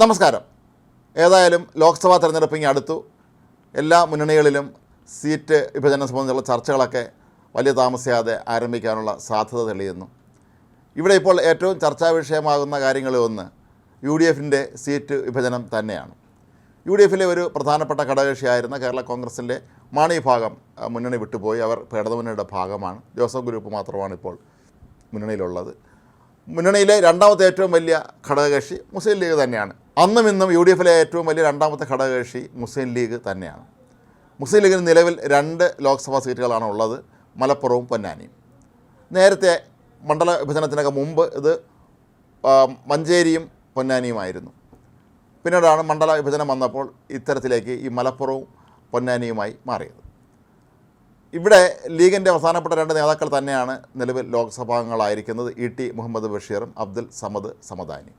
നമസ്കാരം. ഏതായാലും ലോക്സഭാ തെരഞ്ഞെടുപ്പിന് അടുത്തു. എല്ലാ മുന്നണികളിലും സീറ്റ് വിഭജനം സംബന്ധിച്ചുള്ള ചർച്ചകളൊക്കെ വലിയ താമസിയാതെ ആരംഭിക്കാനുള്ള സാധ്യത തെളിയുന്നു. ഇവിടെ ഇപ്പോൾ ഏറ്റവും ചർച്ചാ വിഷയമാകുന്ന കാര്യങ്ങളിലൊന്ന് UDFിൻ്റെ സീറ്റ് വിഭജനം തന്നെയാണ്. UDFിലെ ഒരു പ്രധാനപ്പെട്ട ഘടകകക്ഷിയായിരുന്ന കേരള കോൺഗ്രസിൻ്റെ മാണി ഭാഗം മുന്നണി വിട്ടുപോയി. അവർ ഇടതുമുന്നണിയുടെ ഭാഗമാണ്. ജോസഫ് ഗ്രൂപ്പ് മാത്രമാണ് ഇപ്പോൾ മുന്നണിയിലുള്ളത്. മുന്നണിയിലെ രണ്ടാമത്തെ ഏറ്റവും വലിയ ഘടകകക്ഷി മുസ്ലിം ലീഗ് തന്നെയാണ്. അന്നും ഇന്നും UDFിലെ ഏറ്റവും വലിയ രണ്ടാമത്തെ ഘടകകക്ഷി മുസ്ലിം ലീഗ് തന്നെയാണ്. മുസ്ലിം ലീഗിന് നിലവിൽ 2 ലോക്സഭാ സീറ്റുകളാണ് ഉള്ളത്, മലപ്പുറവും പൊന്നാനിയും. നേരത്തെ മണ്ഡല വിഭജനത്തിനൊക്കെ മുമ്പ് ഇത് മഞ്ചേരിയും പൊന്നാനിയുമായിരുന്നു. പിന്നീടാണ് മണ്ഡല വിഭജനം വന്നപ്പോൾ ഇത്തരത്തിലേക്ക് ഈ മലപ്പുറവും പൊന്നാനിയുമായി മാറിയത്. ഇവിടെ ലീഗിൻ്റെ പ്രധാനപ്പെട്ട 2 നേതാക്കൾ തന്നെയാണ് നിലവിൽ ലോക്സഭാംഗങ്ങളായിരിക്കുന്നത്, ET മുഹമ്മദ് ബഷീറും അബ്ദുൽ സമദ് സമദാനി.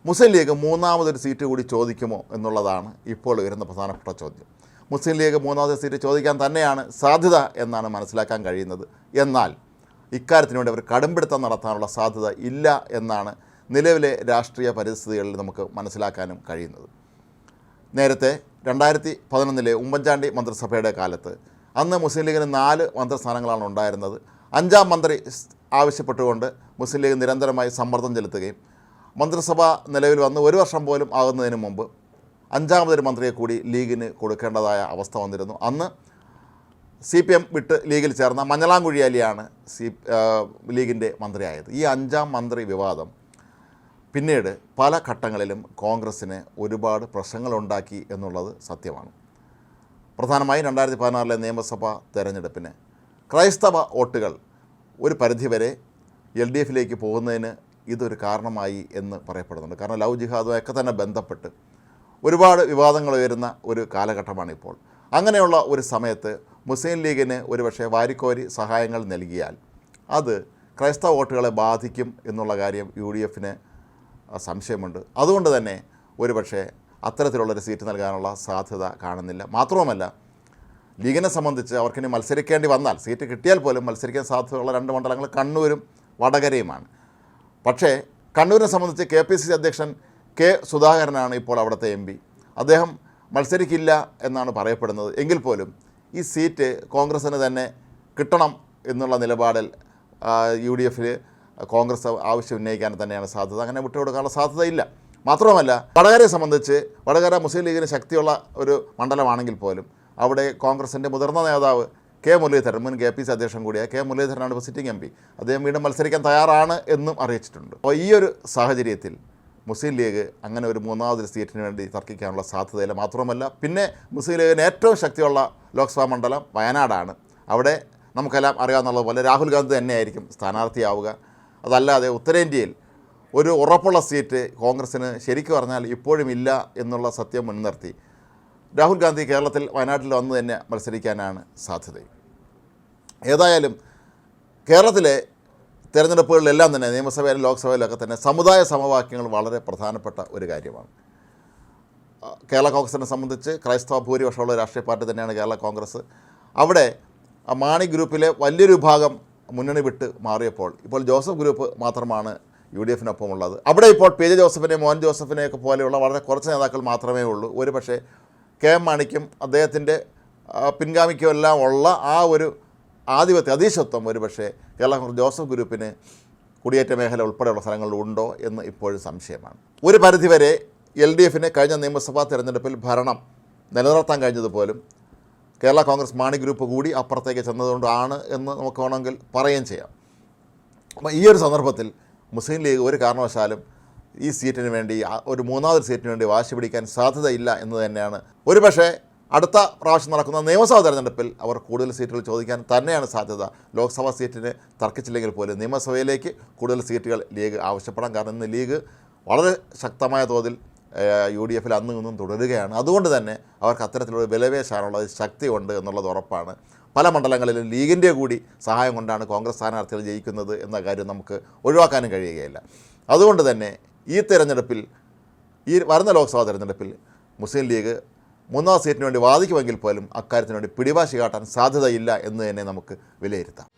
മുസ്ലിം ലീഗ് മൂന്നാമതൊരു സീറ്റ് കൂടി ചോദിക്കുമോ എന്നുള്ളതാണ് ഇപ്പോൾ വരുന്ന പ്രധാനപ്പെട്ട ചോദ്യം. മുസ്ലിം ലീഗ് മൂന്നാമത്തെ സീറ്റ് ചോദിക്കാൻ തന്നെയാണ് സാധ്യത എന്നാണ് മനസ്സിലാക്കാൻ കഴിയുന്നത്. എന്നാൽ ഇക്കാര്യത്തിന് വേണ്ടി അവർ കടുംപിടുത്തം നടത്താനുള്ള സാധ്യത ഇല്ല എന്നാണ് നിലവിലെ രാഷ്ട്രീയ പരിസ്ഥിതികളിൽ നമുക്ക് മനസ്സിലാക്കാനും കഴിയുന്നത്. നേരത്തെ 2011 ഉമ്മൻചാണ്ടി മന്ത്രിസഭയുടെ കാലത്ത് അന്ന് മുസ്ലിം ലീഗിന് 4 മന്ത്രിസ്ഥാനങ്ങളാണ് ഉണ്ടായിരുന്നത്. 5ാം മന്ത്രി ആവശ്യപ്പെട്ടുകൊണ്ട് മുസ്ലിം ലീഗ് നിരന്തരമായി സമ്മർദ്ദം ചെലുത്തുകയും മന്ത്രിസഭ നിലവിൽ വന്ന് 1 വർഷം പോലും ആകുന്നതിന് മുമ്പ് 5ാമതൊരു മന്ത്രിയെ കൂടി ലീഗിന് കൊടുക്കേണ്ടതായ അവസ്ഥ വന്നിരുന്നു. അന്ന് CPM വിട്ട് ലീഗിൽ ചേർന്ന മഞ്ഞളാംകുഴി അലിയാണ് ലീഗിൻ്റെ മന്ത്രിയായത്. ഈ 5ാം മന്ത്രി വിവാദം പിന്നീട് പല ഘട്ടങ്ങളിലും കോൺഗ്രസ്സിന് ഒരുപാട് പ്രശ്നങ്ങളുണ്ടാക്കി എന്നുള്ളത് സത്യമാണ്. പ്രധാനമായും 2016 നിയമസഭാ തെരഞ്ഞെടുപ്പിന് ക്രൈസ്തവ വോട്ടുകൾ ഒരു പരിധിവരെ LDFിലേക്ക് പോകുന്നതിന് ഇതൊരു കാരണമായി എന്ന് പറയപ്പെടുന്നുണ്ട്. കാരണം ലവ് ജിഹാദുമൊക്കെ തന്നെ ബന്ധപ്പെട്ട് ഒരുപാട് വിവാദങ്ങൾ ഉയരുന്ന ഒരു കാലഘട്ടമാണിപ്പോൾ. അങ്ങനെയുള്ള ഒരു സമയത്ത് മുസ്ലിം ലീഗിന് ഒരുപക്ഷെ വാരിക്കോരി സഹായങ്ങൾ നൽകിയാൽ അത് ക്രൈസ്തവ വോട്ടുകളെ ബാധിക്കും എന്നുള്ള കാര്യം UDFിന് സംശയമുണ്ട്. അതുകൊണ്ട് തന്നെ ഒരുപക്ഷെ അത്തരത്തിലുള്ളൊരു സീറ്റ് നൽകാനുള്ള സാധ്യത കാണുന്നില്ല. മാത്രവുമല്ല, ലീഗിനെ സംബന്ധിച്ച് അവർക്കിനി മത്സരിക്കേണ്ടി വന്നാൽ, സീറ്റ് കിട്ടിയാൽ പോലും മത്സരിക്കാൻ സാധ്യതയുള്ള 2 മണ്ഡലങ്ങൾ കണ്ണൂരും വടകരയുമാണ്. പക്ഷേ കണ്ണൂരിനെ സംബന്ധിച്ച് KPCC അധ്യക്ഷൻ K സുധാകരനാണ് ഇപ്പോൾ അവിടുത്തെ MP. അദ്ദേഹം മത്സരിക്കില്ല എന്നാണ് പറയപ്പെടുന്നത്. എങ്കിൽ പോലും ഈ സീറ്റ് കോൺഗ്രസ്സിന് തന്നെ കിട്ടണം എന്നുള്ള നിലപാടിൽ UDFിൽ കോൺഗ്രസ് ആവശ്യം ഉന്നയിക്കാൻ തന്നെയാണ് സാധ്യത. അങ്ങനെ വിട്ടുകൊടുക്കാനുള്ള സാധ്യതയില്ല. മാത്രവുമല്ല, വടകരയെ സംബന്ധിച്ച് വടകര മുസ്ലിം ലീഗിന് ശക്തിയുള്ള ഒരു മണ്ഡലമാണെങ്കിൽ പോലും അവിടെ കോൺഗ്രസിൻ്റെ മുതിർന്ന നേതാവ് K മുരളീധരൻ, മുൻ KPCC അധ്യക്ഷൻ കൂടിയ K മുരളീധരനാണ് ഇപ്പോൾ സിറ്റിംഗ് MP. അദ്ദേഹം വീണ്ടും മത്സരിക്കാൻ തയ്യാറാണ് എന്നും അറിയിച്ചിട്ടുണ്ട്. അപ്പോൾ ഈ ഒരു സാഹചര്യത്തിൽ മുസ്ലിം ലീഗ് അങ്ങനെ ഒരു മൂന്നാമതൊരു സീറ്റിന് വേണ്ടി തർക്കിക്കാനുള്ള സാധ്യതയില്ല. മാത്രമല്ല, പിന്നെ മുസ്ലിം ലീഗിന് ഏറ്റവും ശക്തിയുള്ള ലോക്സഭാ മണ്ഡലം വയനാടാണ്. അവിടെ നമുക്കെല്ലാം അറിയാവുന്നതുപോലെ രാഹുൽ ഗാന്ധി തന്നെയായിരിക്കും സ്ഥാനാർത്ഥിയാവുക. അതല്ലാതെ ഉത്തരേന്ത്യയിൽ ഒരു ഉറപ്പുള്ള സീറ്റ് കോൺഗ്രസ്സിന് ശരിക്കും പറഞ്ഞാൽ ഇപ്പോഴും ഇല്ല എന്നുള്ള സത്യം മുൻനിർത്തി രാഹുൽ ഗാന്ധി കേരളത്തിൽ വയനാട്ടിൽ വന്ന് തന്നെ മത്സരിക്കാനാണ് സാധ്യത. ഏതായാലും കേരളത്തിലെ തെരഞ്ഞെടുപ്പുകളിലെല്ലാം തന്നെ നിയമസഭയിലും ലോക്സഭയിലൊക്കെ തന്നെ സമുദായ സമവാക്യങ്ങൾ വളരെ പ്രധാനപ്പെട്ട ഒരു കാര്യമാണ്. കേരള കോൺഗ്രസിനെ സംബന്ധിച്ച് ക്രൈസ്തവ ഭൂരിപക്ഷമുള്ള രാഷ്ട്രീയ പാർട്ടി തന്നെയാണ് കേരള കോൺഗ്രസ്. അവിടെ മാണി ഗ്രൂപ്പിലെ വലിയൊരു വിഭാഗം മുന്നണി വിട്ട് മാറിയപ്പോൾ ഇപ്പോൾ ജോസഫ് ഗ്രൂപ്പ് മാത്രമാണ് UDFിനൊപ്പമുള്ളത്. അവിടെ ഇപ്പോൾ PJ ജോസഫിനെ, മോഹൻ ജോസഫിനെയൊക്കെ പോലെയുള്ള വളരെ കുറച്ച് നേതാക്കൾ മാത്രമേ ഉള്ളൂ. ഒരു പക്ഷേ KM മാണിക്കും അദ്ദേഹത്തിൻ്റെ പിൻഗാമിക്കും എല്ലാം ഉള്ള ആ ഒരു ആധിപത്യം, അധീശത്വം ഒരു പക്ഷേ കേരള ജോസഫ് ഗ്രൂപ്പിന് കുടിയേറ്റ മേഖല ഉൾപ്പെടെയുള്ള സ്ഥലങ്ങളിൽ ഉണ്ടോ എന്ന് ഇപ്പോഴും സംശയമാണ്. ഒരു പരിധിവരെ LDFിന് കഴിഞ്ഞ നിയമസഭാ തെരഞ്ഞെടുപ്പിൽ ഭരണം നിലനിർത്താൻ കഴിഞ്ഞതുപോലും കേരള കോൺഗ്രസ് മാണി ഗ്രൂപ്പ് കൂടി അപ്പുറത്തേക്ക് ചെന്നതുകൊണ്ടാണ് എന്ന് നമുക്ക് വേണമെങ്കിൽ പറയുകയും ചെയ്യാം. അപ്പോൾ ഈ ഒരു സന്ദർഭത്തിൽ മുസ്ലിം ലീഗ് ഒരു കാരണവശാലും ഈ സീറ്റിന് വേണ്ടി, ഒരു മൂന്നാമതൊരു സീറ്റിന് വേണ്ടി വാശി പിടിക്കാൻ സാധ്യതയില്ല എന്ന് തന്നെയാണ്. ഒരു പക്ഷേ അടുത്ത പ്രാവശ്യം നടക്കുന്ന നിയമസഭാ തെരഞ്ഞെടുപ്പിൽ അവർ കൂടുതൽ സീറ്റുകൾ ചോദിക്കാൻ തന്നെയാണ് സാധ്യത. ലോക്സഭാ സീറ്റിന് തർക്കിച്ചില്ലെങ്കിൽ പോലും നിയമസഭയിലേക്ക് കൂടുതൽ സീറ്റുകൾ ലീഗ് ആവശ്യപ്പെടാം. കാരണം ഇന്ന് ലീഗ് വളരെ ശക്തമായ തോതിൽ UDFിൽ അന്നും ഇന്നും തുടരുകയാണ്. അതുകൊണ്ട് തന്നെ അവർക്ക് അത്തരത്തിലുള്ള വിലവേശാനുള്ള ശക്തി ഉണ്ട് എന്നുള്ളത് ഉറപ്പാണ്. പല മണ്ഡലങ്ങളിലും ലീഗിൻ്റെ കൂടി സഹായം കൊണ്ടാണ് കോൺഗ്രസ് സ്ഥാനാർത്ഥികൾ ജയിക്കുന്നത് എന്ന കാര്യം നമുക്ക് ഒഴിവാക്കാനും കഴിയുകയില്ല. അതുകൊണ്ട് തന്നെ ഈ തെരഞ്ഞെടുപ്പിൽ, ഈ വരുന്ന ലോക്സഭാ തെരഞ്ഞെടുപ്പിൽ മുസ്ലിം ലീഗ് മൂന്നാം സീറ്റിന് വേണ്ടി വാദിക്കുമെങ്കിൽ പോലും അക്കാര്യത്തിന് വേണ്ടി പിടിവാശി കാട്ടാൻ സാധ്യതയില്ല എന്ന് തന്നെ നമുക്ക് വിലയിരുത്താം.